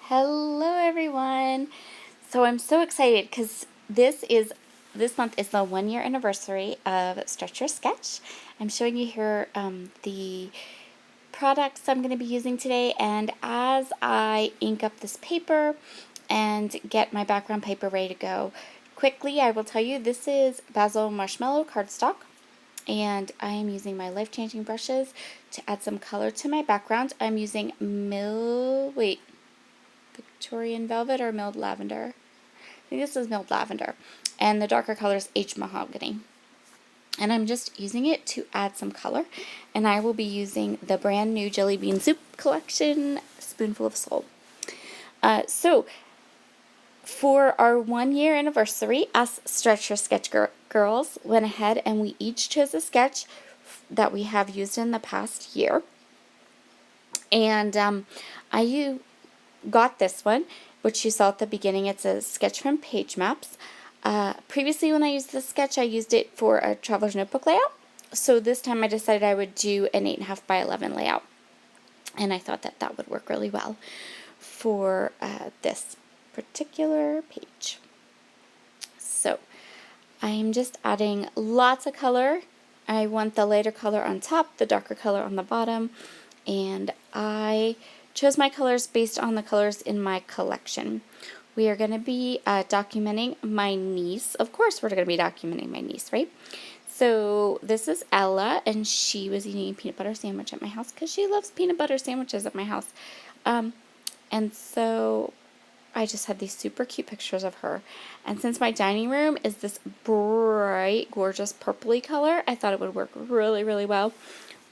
Hello everyone. So I'm so excited because this month is the 1 year anniversary of Stretch Your Sketch. I'm showing you here the products I'm going to be using today, and as I ink up this paper and get my background paper ready to go, quickly I will tell you this is Basil Marshmallow cardstock, and I am using my life-changing brushes to add some color to my background. I'm using Victorian Velvet or Milled Lavender. I think this is Milled Lavender. And the darker color is Aged Mahogany. And I'm just using it to add some color. And I will be using the brand new Jelly Bean Soup collection, Spoonful of Soul. So, for our 1 year anniversary, us Stretch Your Sketch girls went ahead and we each chose a sketch that we have used in the past year. And I got this one, which you saw at the beginning. It's a sketch from Page Maps. Previously, when I used this sketch, I used it for a traveler's notebook layout. So this time I decided I would do an 8.5 by 11 layout. And I thought that that would work really well for this particular page. So I'm just adding lots of color. I want the lighter color on top, the darker color on the bottom, and I chose my colors based on the colors in my collection. We are going to be documenting my niece. Of course we're going to be documenting my niece, right? So this is Ella, and she was eating a peanut butter sandwich at my house because she loves peanut butter sandwiches at my house. And so I just had these super cute pictures of her. And since my dining room is this bright, gorgeous purpley color, I thought it would work really, really well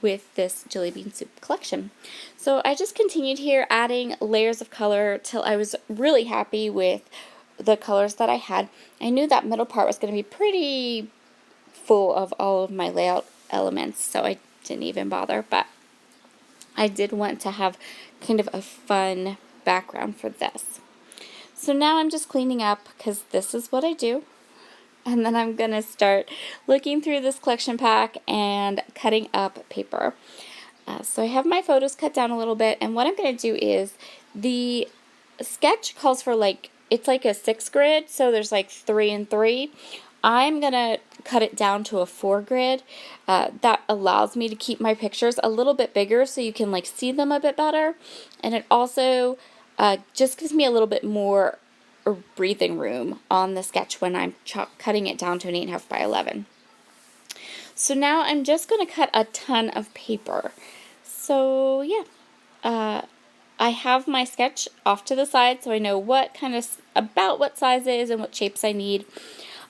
with this Jelly Bean Soup collection. So I just continued here adding layers of color till I was really happy with the colors that I had. I knew that middle part was going to be pretty full of all of my layout elements, so I didn't even bother, but I did want to have kind of a fun background for this. So now I'm just cleaning up because this is what I do. And then I'm going to start looking through this collection pack and cutting up paper. So I have my photos cut down a little bit, and what I'm going to do is the sketch calls for it's like a 6 grid, so there's like 3 and 3. I'm going to cut it down to a 4 grid. That allows me to keep my pictures a little bit bigger so you can see them a bit better, and it also just gives me a little bit more breathing room on the sketch when I'm cutting it down to an 8.5 by 11. So now I'm just going to cut a ton of paper. So yeah, I have my sketch off to the side so I know about what sizes and what shapes I need.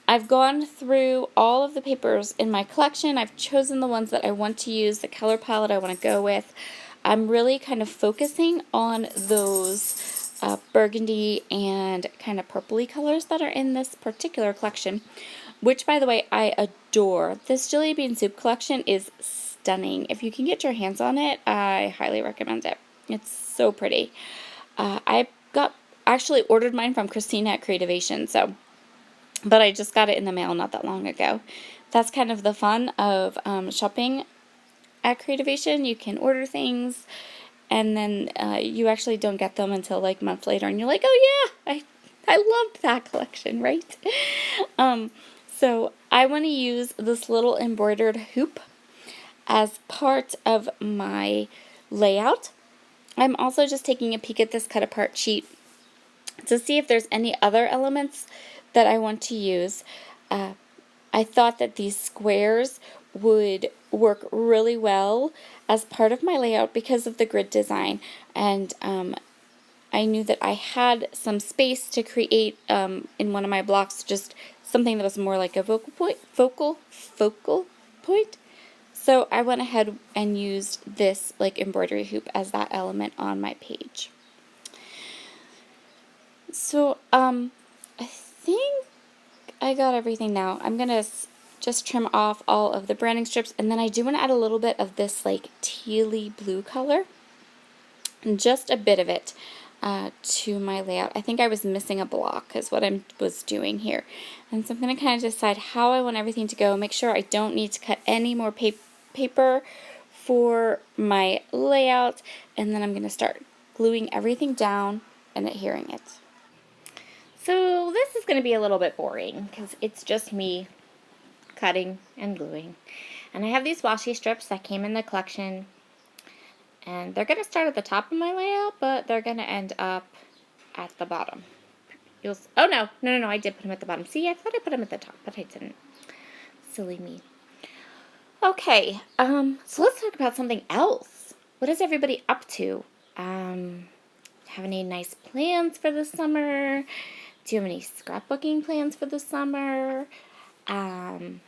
I've gone through all of the papers in my collection. I've chosen the ones that I want to use, the color palette I want to go with. I'm really kind of focusing on those burgundy and kind of purpley colors that are in this particular collection, which, by the way, I adore. This Jelly Bean Soup collection is stunning. If you can get your hands on it, I highly recommend it. It's so pretty. I actually ordered mine from Christina at Creativation, but I just got it in the mail not that long ago. That's kind of the fun of shopping at Creativation. You can order things, and then you actually don't get them until months later, and you're like, oh yeah, I loved that collection, right? So I want to use this little embroidered hoop as part of my layout. I'm also just taking a peek at this cut apart sheet to see if there's any other elements that I want to use. I thought that these squares would work really well as part of my layout because of the grid design, and I knew that I had some space to create in one of my blocks just something that was more like a focal point. So I went ahead and used this embroidery hoop as that element on my page. So I think I got everything now. I'm going to just trim off all of the branding strips, and then I do want to add a little bit of this tealy blue color, and just a bit of it to my layout. I think I was missing a block is what I was doing here. And so I'm going to kind of decide how I want everything to go, make sure I don't need to cut any more paper for my layout, and then I'm going to start gluing everything down and hearing it. So this is going to be a little bit boring because it's just me cutting and gluing. And I have these washi strips that came in the collection, and they're going to start at the top of my layout, but they're going to end up at the bottom. Oh, no, I did put them at the bottom. See, I thought I put them at the top, but I didn't. Silly me. Okay, so let's talk about something else. What is everybody up to? Have any nice plans for the summer? Do you have any scrapbooking plans for the summer? I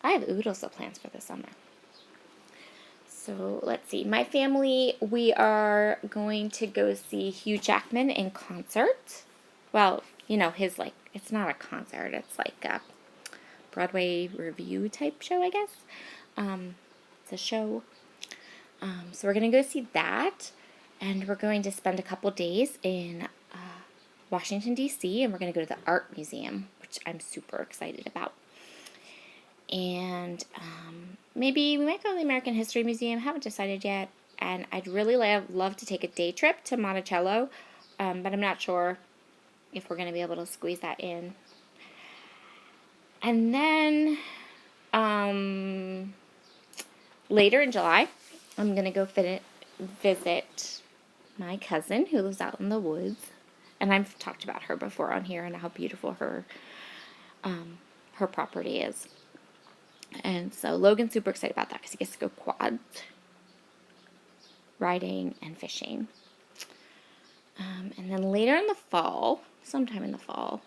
have oodles of plans for the summer. So let's see. My family, we are going to go see Hugh Jackman in concert. Well, you know, it's not a concert. It's like a Broadway review type show, I guess. It's a show. So we're going to go see that. And we're going to spend a couple days in Washington, D.C., and we're going to go to the art museum, which I'm super excited about. And maybe we might go to the American History Museum. Haven't decided yet. And I'd really love to take a day trip to Monticello, but I'm not sure if we're going to be able to squeeze that in. And then later in July, I'm going to go visit my cousin who lives out in the woods. And I've talked about her before on here and how beautiful her property is. And so Logan's super excited about that because he gets to go quad riding and fishing. And then later in the fall, sometime in the fall,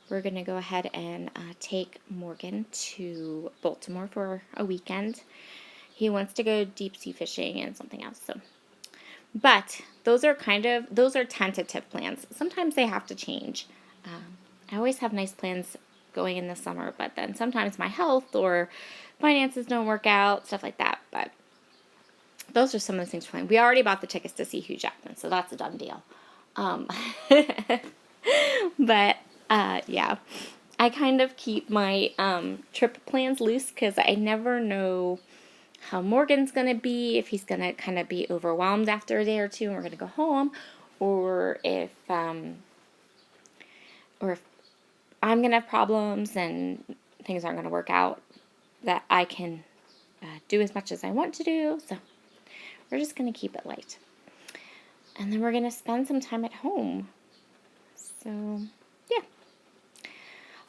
we're going to go ahead and take Morgan to Baltimore for a weekend. He wants to go deep sea fishing and something else. But those are tentative plans. Sometimes they have to change. I always have nice plans going in the summer, but then sometimes my health or finances don't work out, stuff like that. But those are some of the things we're planning. We already bought the tickets to see Hugh Jackman, so that's a done deal. But yeah, I kind of keep my trip plans loose because I never know how Morgan's going to be, if he's going to kind of be overwhelmed after a day or two and we're going to go home, or if I'm going to have problems and things aren't going to work out, that I can do as much as I want to do. So we're just going to keep it light. And then we're going to spend some time at home. So, yeah.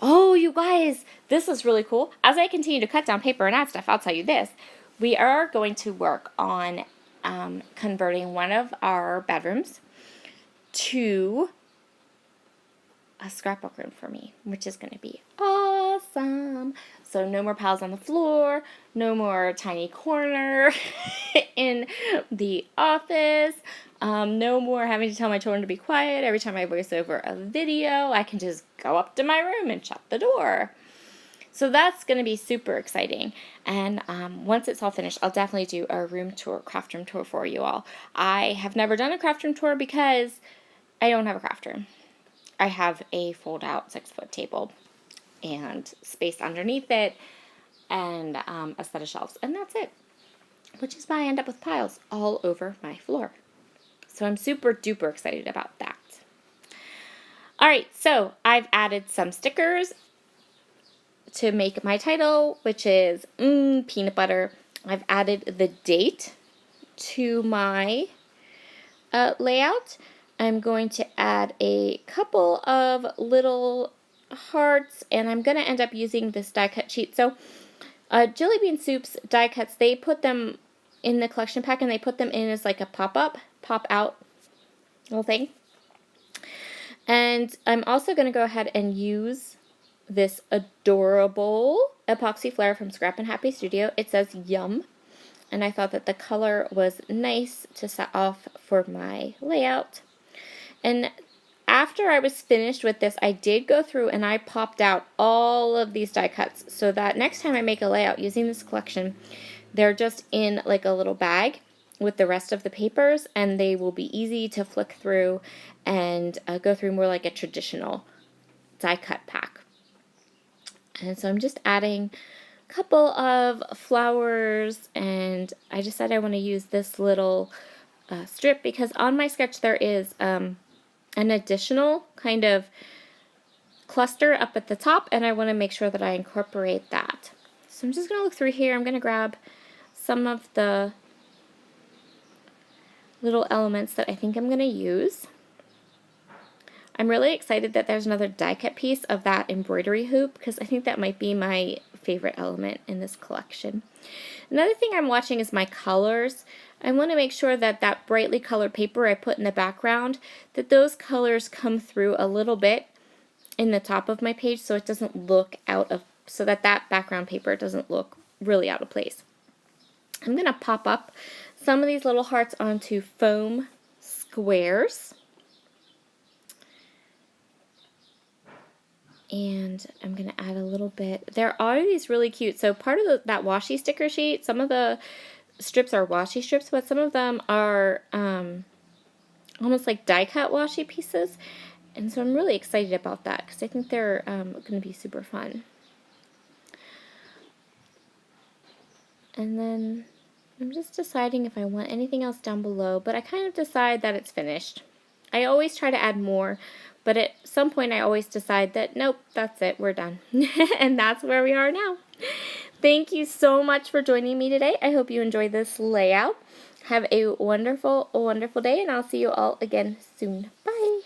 Oh, you guys, this is really cool. As I continue to cut down paper and add stuff, I'll tell you this. We are going to work on converting one of our bedrooms to a scrapbook room for me, which is going to be awesome. So no more piles on the floor, no more tiny corner in the office, no more having to tell my children to be quiet every time I voice over a video. I can just go up to my room and shut the door. So that's going to be super exciting. And once it's all finished, I'll definitely do a room tour, craft room tour for you all. I have never done a craft room tour because I don't have a craft room. I have a fold-out 6-foot table and space underneath it and a set of shelves. And that's it, which is why I end up with piles all over my floor. So I'm super duper excited about that. All right, so I've added some stickers to make my title, which is peanut butter. I've added the date to my layout. I'm going to add a couple of little hearts, and I'm going to end up using this die cut sheet. So Jelly Bean Soup's die cuts, they put them in the collection pack, and they put them in as like a pop-out little thing. And I'm also going to go ahead and use this adorable epoxy flare from Scrap and Happy Studio. It says Yum, and I thought that the color was nice to set off for my layout. And after I was finished with this, I did go through and I popped out all of these die cuts so that next time I make a layout using this collection, they're just in like a little bag with the rest of the papers, and they will be easy to flick through and go through more like a traditional die cut pack. And so I'm just adding a couple of flowers, and I decided I want to use this little strip, because on my sketch there is an additional kind of cluster up at the top, and I want to make sure that I incorporate that. So I'm just going to look through here. I'm going to grab some of the little elements that I think I'm going to use. I'm really excited that there's another die cut piece of that embroidery hoop, because I think that might be my favorite element in this collection. Another thing I'm watching is my colors. I want to make sure that that brightly colored paper I put in the background, that those colors come through a little bit in the top of my page, so it doesn't look out of, so that that background paper doesn't look really out of place. I'm going to pop up some of these little hearts onto foam squares. And I'm going to add a little bit. There are these really cute, so part of that washi sticker sheet, some of the strips are washi strips, but some of them are almost like die cut washi pieces. And so I'm really excited about that, because I think they're going to be super fun. And then I'm just deciding if I want anything else down below, but I kind of decide that it's finished. I always try to add more, but at some point I always decide that, nope, that's it, we're done. And that's where we are now. Thank you so much for joining me today. I hope you enjoyed this layout. Have a wonderful, wonderful day, and I'll see you all again soon. Bye.